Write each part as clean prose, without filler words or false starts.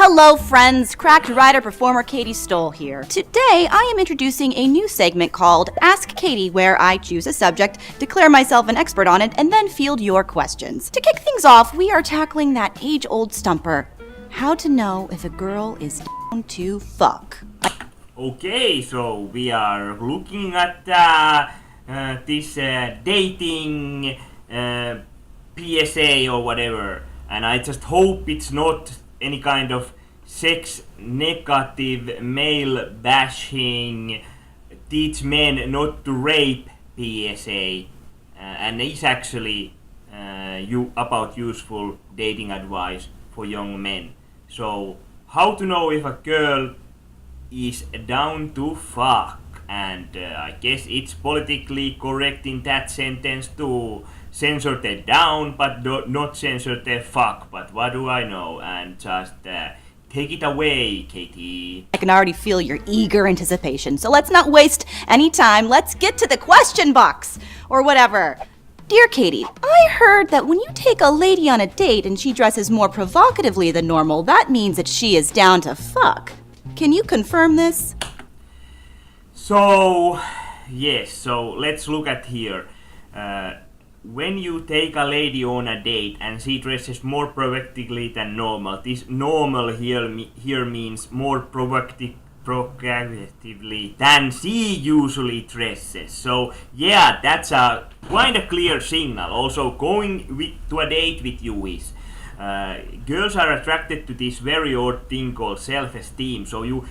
Hello friends, cracked writer performer Katy Stoll here. Today I am introducing a new segment called Ask Katy, where I choose a subject, declare myself an expert on it, and then field your questions. To kick things off, we are tackling that age-old stumper. How to know if a girl is down to fuck. Okay, so we are looking at this dating PSA or whatever, and I just hope it's not any kind of sex negative, male bashing, teach men not to rape PSA, and it's actually about useful dating advice for young men. So, how to know if a girl is down to fuck? And I guess it's politically correct in that sentence to censor the down but not censor the fuck, but what do I know? And just take it away, Katy. I can already feel your eager anticipation, so let's not waste any time. Let's get to the question box, or whatever. Dear Katy, I heard that when you take a lady on a date and she dresses more provocatively than normal, that means that she is down to fuck. Can you confirm this? So, yes, so let's look at here. When you take a lady on a date and she dresses more provocatively than normal, this normal here means more provocatively than she usually dresses. So yeah, that's a quite a clear signal. Also, going to a date with you is girls are attracted to this very odd thing called self-esteem. So you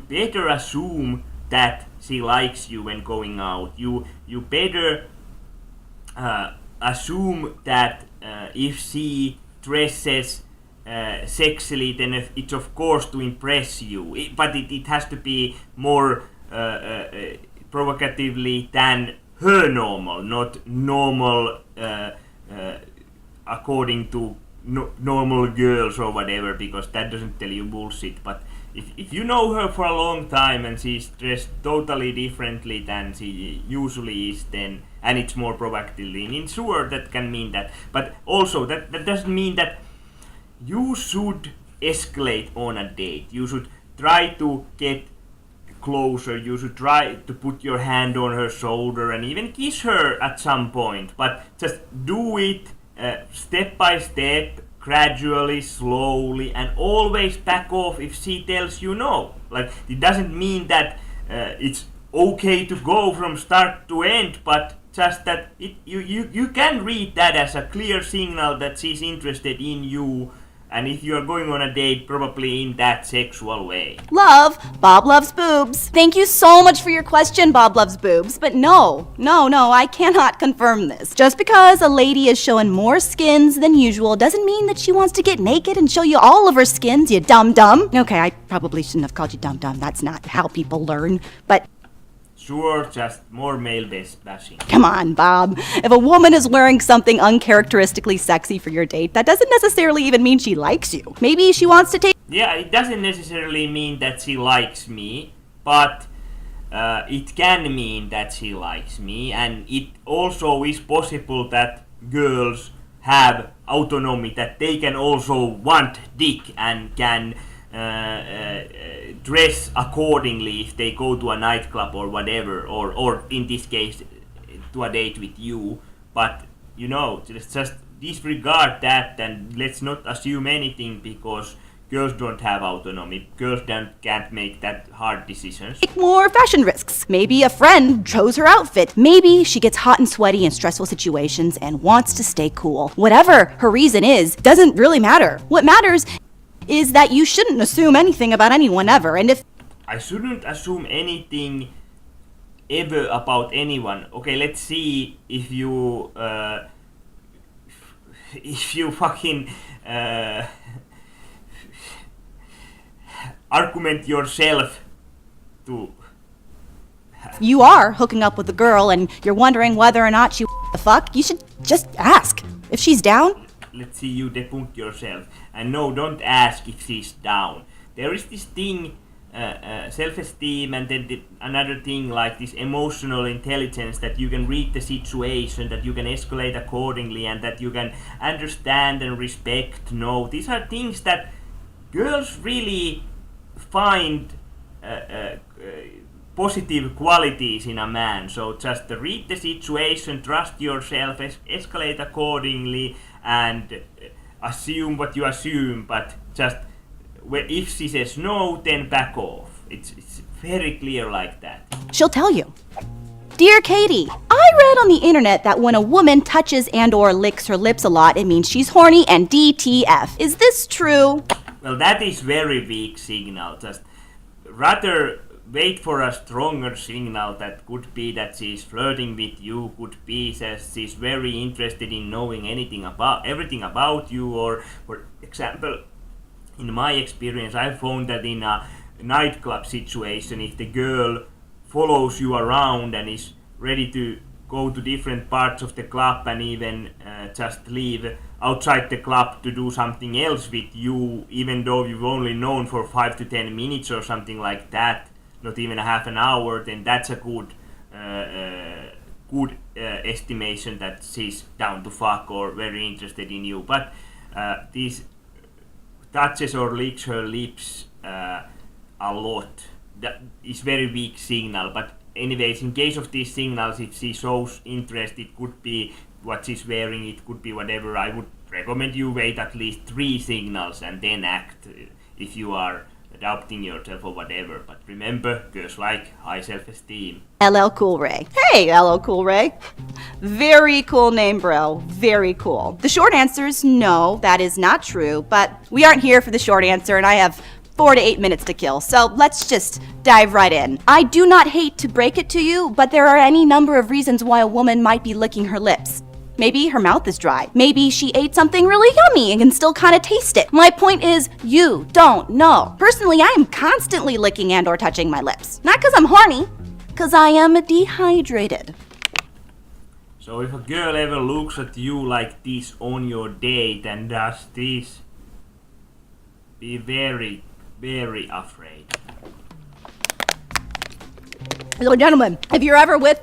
better assume that she likes you when going out. You better assume that if she dresses sexily, then it's of course to impress you. But it has to be more provocatively than her normal, not normal according to normal girls or whatever, because that doesn't tell you bullshit. But if you know her for a long time and she's dressed totally differently than she usually is, then and it's more provocatively, and sure that can mean that. But also that doesn't mean that you should escalate on a date. You should try to get closer. You should try to put your hand on her shoulder and even kiss her at some point. But just do it step by step, gradually, slowly, and always back off if she tells you no. Like, it doesn't mean that it's okay to go from start to end, but just that you can read that as a clear signal that she's interested in you, and if you are going on a date, probably in that sexual way. Love, Bob loves boobs. Thank you so much for your question, Bob loves boobs. But no, I cannot confirm this. Just because a lady is showing more skins than usual doesn't mean that she wants to get naked and show you all of her skins, you dum-dum. Okay, I probably shouldn't have called you dum-dum. That's not how people learn, but sure, just more male bashing. Come on, Bob. If a woman is wearing something uncharacteristically sexy for your date, that doesn't necessarily even mean she likes you. Maybe she wants to take... Yeah, it doesn't necessarily mean that she likes me, but it can mean that she likes me, and it also is possible that girls have autonomy, that they can also want dick and can dress accordingly if they go to a nightclub or whatever, or in this case to a date with you. But just disregard that and let's not assume anything, because girls don't have autonomy. Girls can't make that hard decisions. Take more fashion risks. Maybe a friend chose her outfit. Maybe she gets hot and sweaty in stressful situations and wants to stay cool. Whatever her reason is, doesn't really matter. What matters is that you shouldn't assume anything about anyone ever, and if... I shouldn't assume anything ever about anyone. Okay, let's see if you fucking argument yourself to... You are hooking up with a girl and you're wondering whether or not she the fuck, you should just ask. If she's down... Let's see you debunk yourself. And no, don't ask if she's down. There is this thing, self-esteem, and then another thing like this emotional intelligence, that you can read the situation, that you can escalate accordingly, and that you can understand and respect. No, these are things that girls really find positive qualities in a man. So just read the situation, trust yourself, escalate accordingly, and assume what you assume. But just if she says no, then back off. It's very clear like that. She'll tell you. Dear Katy, I read on the internet that when a woman touches and or licks her lips a lot, it means she's horny and DTF. Is this true? Well, that is very weak signal. Just rather wait for a stronger signal. That could be that she's flirting with you, could be that she's very interested in knowing everything about you, or for example, in my experience, I found that in a nightclub situation, if the girl follows you around and is ready to go to different parts of the club and even just leave outside the club to do something else with you, even though you've only known for 5 to 10 minutes or something like that, not even a half an hour, then that's a good estimation that she's down to fuck or very interested in you. But these touches or licks her lips a lot, that is very weak signal. But anyways, in case of these signals, if she shows interest, it could be what she's wearing, it could be whatever. I would recommend you wait at least 3 signals and then act if you are doubting yourself or whatever. But remember, girls like high self-esteem. LL Cool Ray. Hey, LL Cool Ray. Very cool name, bro. Very cool. The short answer is no, that is not true, but we aren't here for the short answer, and I have 4 to 8 minutes to kill, so let's just dive right in. I do not hate to break it to you, but there are any number of reasons why a woman might be licking her lips. Maybe her mouth is dry. Maybe she ate something really yummy and can still kind of taste it. My point is, you don't know. Personally, I am constantly licking and or touching my lips. Not because I'm horny, because I am dehydrated. So if a girl ever looks at you like this on your date and does this, be very, very afraid. So gentlemen, if you're ever with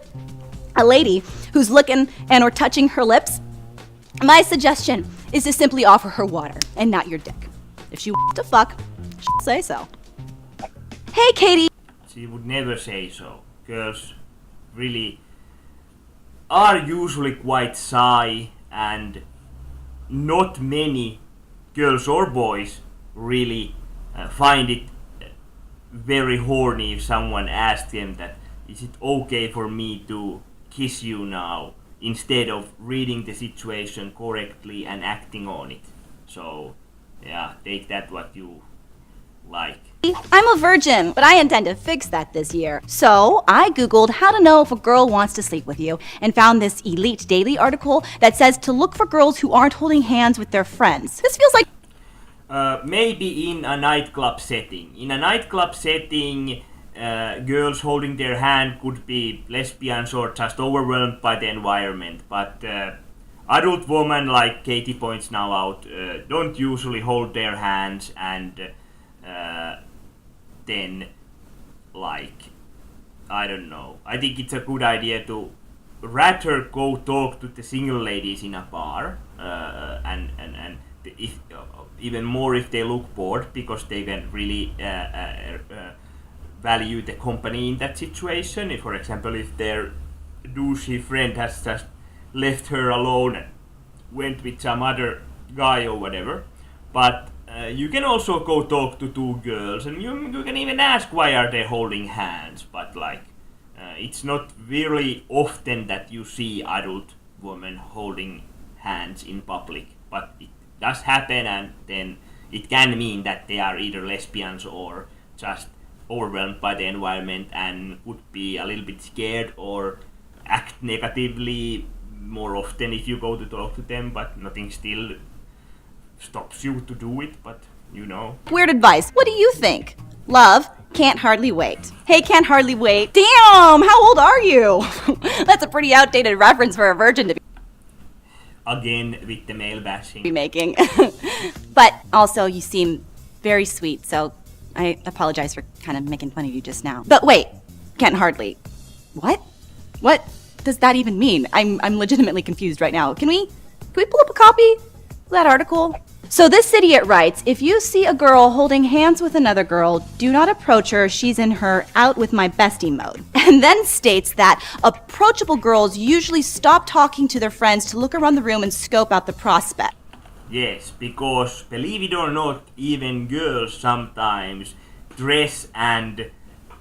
a lady who's licking and or touching her lips, my suggestion is to simply offer her water and not your dick. If she wants to fuck, she'll say so. Hey Katy! She would never say so. Girls really are usually quite shy, and not many girls or boys really find it very horny if someone asks them that, is it okay for me to kiss you now, instead of reading the situation correctly and acting on it. So yeah, take that what you like. I'm a virgin, but I intend to fix that this year. So I Googled how to know if a girl wants to sleep with you and found this Elite Daily article that says to look for girls who aren't holding hands with their friends. This feels like maybe in a nightclub setting. In a nightclub setting, girls holding their hand could be lesbians or just overwhelmed by the environment. But adult women, like Katy points now out, don't usually hold their hands, and then, like, I don't know. I think it's a good idea to rather go talk to the single ladies in a bar, and if even more if they look bored, because they can really value the company in that situation. If, for example, if their douchey friend has just left her alone and went with some other guy or whatever. But you can also go talk to 2 girls, and you can even ask why are they holding hands. But like, it's not really often that you see adult women holding hands in public, but it does happen, and then it can mean that they are either lesbians or just overwhelmed by the environment and would be a little bit scared or act negatively more often if you go to talk to them, but nothing still stops you to do it, but you know. weird advice. What do you think? Love, can't hardly wait. Hey, can't hardly wait. Damn, how old are you? That's a pretty outdated reference for a virgin to be Again with the male bashing. making. But also, you seem very sweet, so I apologize for kind of making fun of you just now. But wait, can't hardly. What? What does that even mean? I'm legitimately confused right now. Can we pull up a copy of that article? So this idiot writes, if you see a girl holding hands with another girl, do not approach her, she's in her out with my bestie mode. And then states that approachable girls usually stop talking to their friends to look around the room and scope out the prospect. Yes, because believe it or not, even girls sometimes dress and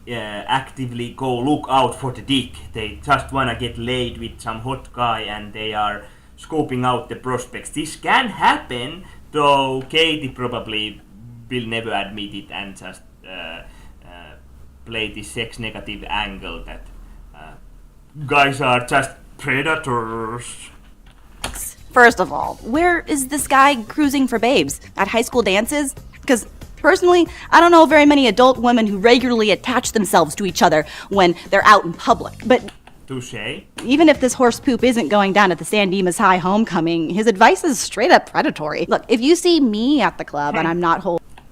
actively go look out for the dick. They just wanna get laid with some hot guy and they are scoping out the prospects. This can happen, though Katy probably will never admit it and just play this sex negative angle that guys are just predators. First of all, where is this guy cruising for babes? At high school dances? Because personally, I don't know very many adult women who regularly attach themselves to each other when they're out in public. But Touché. even if this horse poop isn't going down at the San Dimas High homecoming, his advice is straight up predatory. Look, if you see me at the club and I'm not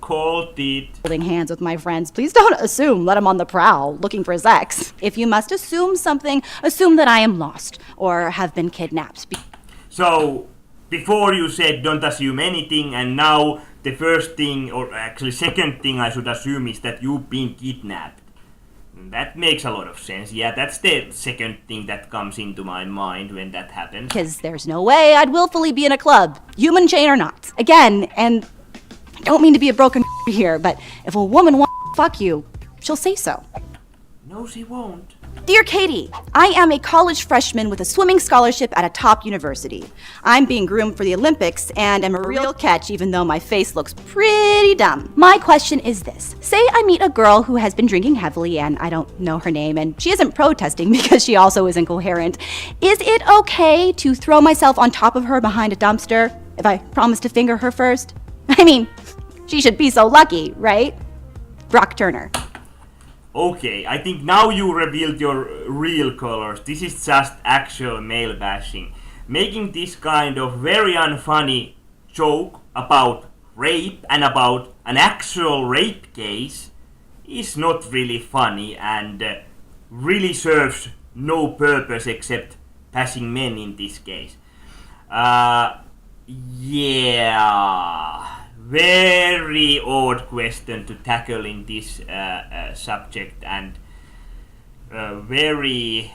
Called it. holding hands with my friends, please don't assume that I'm on the prowl looking for sex. If you must assume something, assume that I am lost or have been kidnapped. So, before you said don't assume anything, and now the first thing, or actually second thing I should assume is that you've been kidnapped. That makes a lot of sense. Yeah, that's the second thing that comes into my mind when that happens. Because there's no way I'd willfully be in a club, human chain or not. Again, and I don't mean to be a broken here, but if a woman wants to fuck you, she'll say so. No, she won't. Dear Katy, I am a college freshman with a swimming scholarship at a top university. I'm being groomed for the Olympics and am a real catch even though my face looks pretty dumb. My question is this. Say I meet a girl who has been drinking heavily and I don't know her name and she isn't protesting because she also isn't coherent. Is it okay to throw myself on top of her behind a dumpster if I promise to finger her first? I mean, she should be so lucky, right? Brock Turner. Okay, I think now you revealed your real colors. This is just actual male bashing. Making this kind of very unfunny joke about rape and about an actual rape case is not really funny and really serves no purpose except bashing men in this case. Yeah. Very odd question to tackle in this subject and very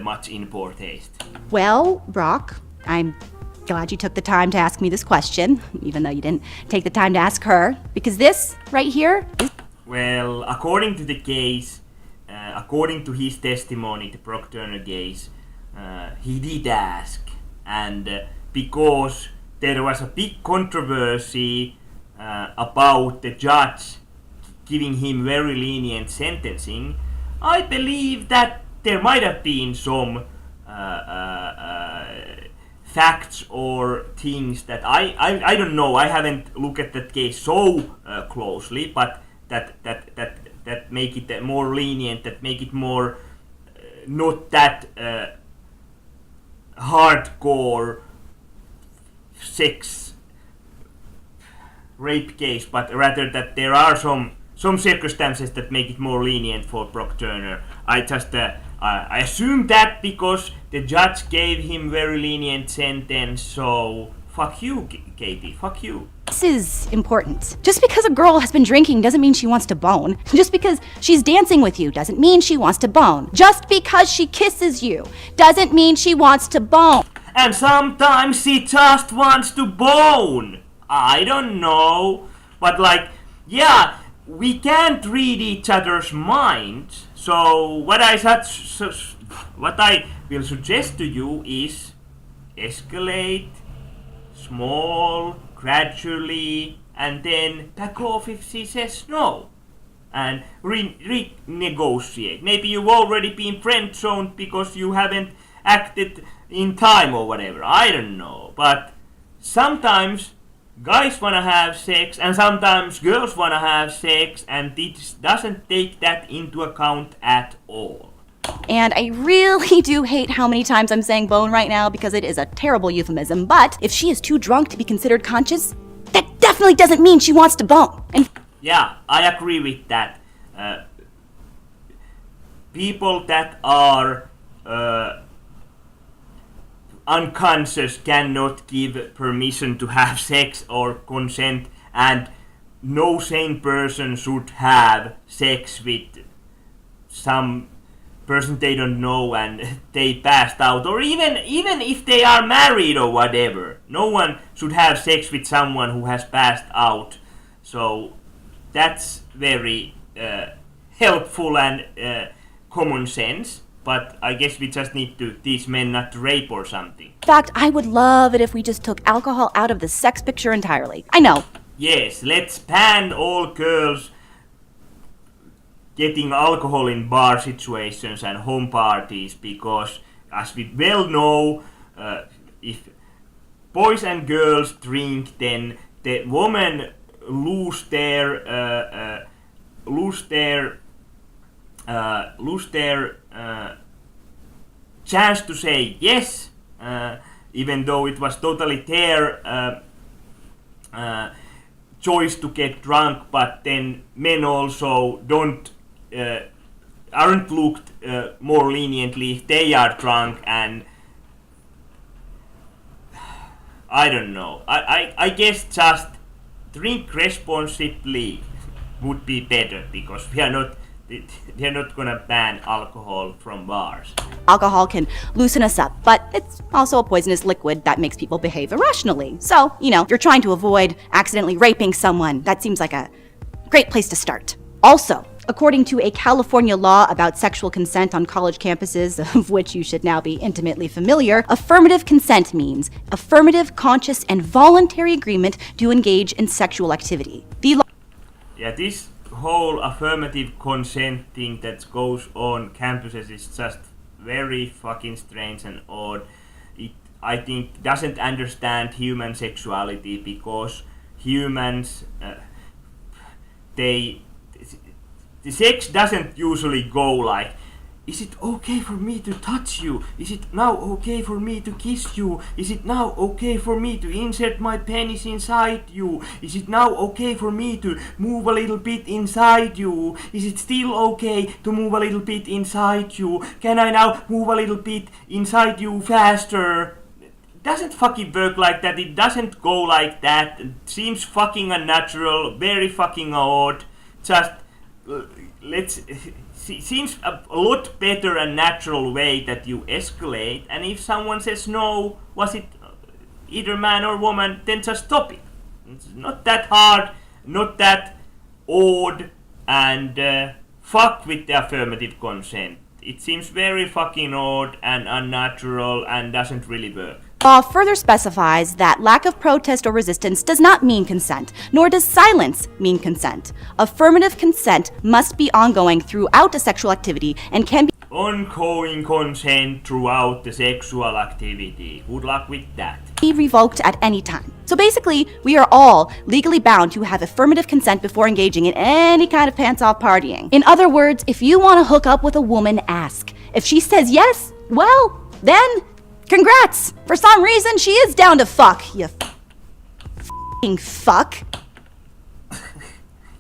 much in poor taste. Well, Brock, I'm glad you took the time to ask me this question, even though you didn't take the time to ask her, because this right here is... Well, according to the case, according to his testimony, the Brock Turner case, he did ask, and because there was a big controversy about the judge giving him very lenient sentencing, I believe that there might have been some facts or things that I don't know. I haven't looked at that case so closely, but that make it more lenient, that make it more not that hardcore sex rape case, but rather that there are some circumstances that make it more lenient for Brock Turner. I just I assume that because the judge gave him very lenient sentence, so fuck you, Katy, fuck you. This is important. Just because a girl has been drinking doesn't mean she wants to bone. Just because she's dancing with you doesn't mean she wants to bone. Just because she kisses you doesn't mean she wants to bone. And sometimes she just wants to bone. I don't know. But like, yeah, we can't read each other's minds. So what I will suggest to you is escalate, small, gradually, and then back off if she says no. And renegotiate. Maybe you've already been friend-zoned because you haven't acted in time or whatever. I don't know. But sometimes guys wanna have sex and sometimes girls wanna have sex, and this doesn't take that into account at all. And I really do hate how many times I'm saying bone right now because it is a terrible euphemism. But if she is too drunk to be considered conscious, that definitely doesn't mean she wants to bone. And yeah, I agree with that. People that are unconscious cannot give permission to have sex or consent, and no sane person should have sex with some person they don't know and they passed out, or even if they are married or whatever. No one should have sex with someone who has passed out. So that's very helpful and common sense. But I guess we just need to teach men not to rape or something. In fact, I would love it if we just took alcohol out of the sex picture entirely. I know. Yes, let's ban all girls getting alcohol in bar situations and home parties, because as we well know, if boys and girls drink, then the women lose their chance to say yes, even though it was totally their choice to get drunk. But then men also aren't looked more leniently if they are drunk, and I don't know. I guess just drink responsibly would be better, because we are not gonna ban alcohol from bars. Alcohol can loosen us up, but it's also a poisonous liquid that makes people behave irrationally. So, if you're trying to avoid accidentally raping someone, that seems like a great place to start. Also, according to a California law about sexual consent on college campuses, of which you should now be intimately familiar, affirmative consent means affirmative, conscious, and voluntary agreement to engage in sexual activity. This whole affirmative consent thing that goes on campuses is just very fucking strange and odd. It, I think, doesn't understand human sexuality, because humans, the sex doesn't usually go like, is it okay for me to touch you? Is it now okay for me to kiss you? Is it now okay for me to insert my penis inside you? Is it now okay for me to move a little bit inside you? Is it still okay to move a little bit inside you? Can I now move a little bit inside you faster? It doesn't fucking work like that. It doesn't go like that. It seems fucking unnatural, very fucking odd. Just seems a lot better and natural way that you escalate, and if someone says no, was it either man or woman, then just stop it. It's not that hard, not that odd, and fuck with the affirmative consent. It seems very fucking odd and unnatural and doesn't really work. Law further specifies that lack of protest or resistance does not mean consent, nor does silence mean consent. Affirmative consent must be ongoing throughout a sexual activity and can be ongoing consent throughout the sexual activity. Good luck with that. Be revoked at any time. So basically, we are all legally bound to have affirmative consent before engaging in any kind of pants-off partying. In other words, if you want to hook up with a woman, ask. If she says yes, well, then congrats! For some reason, she is down to fuck, you f***ing fuck.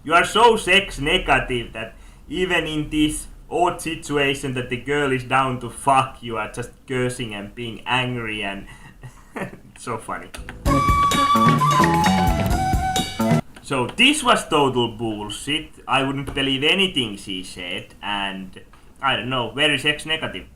You are so sex negative that even in this odd situation that the girl is down to fuck, you are just cursing and being angry, and it's so funny. So this was total bullshit. I wouldn't believe anything she said, and I don't know, very sex negative.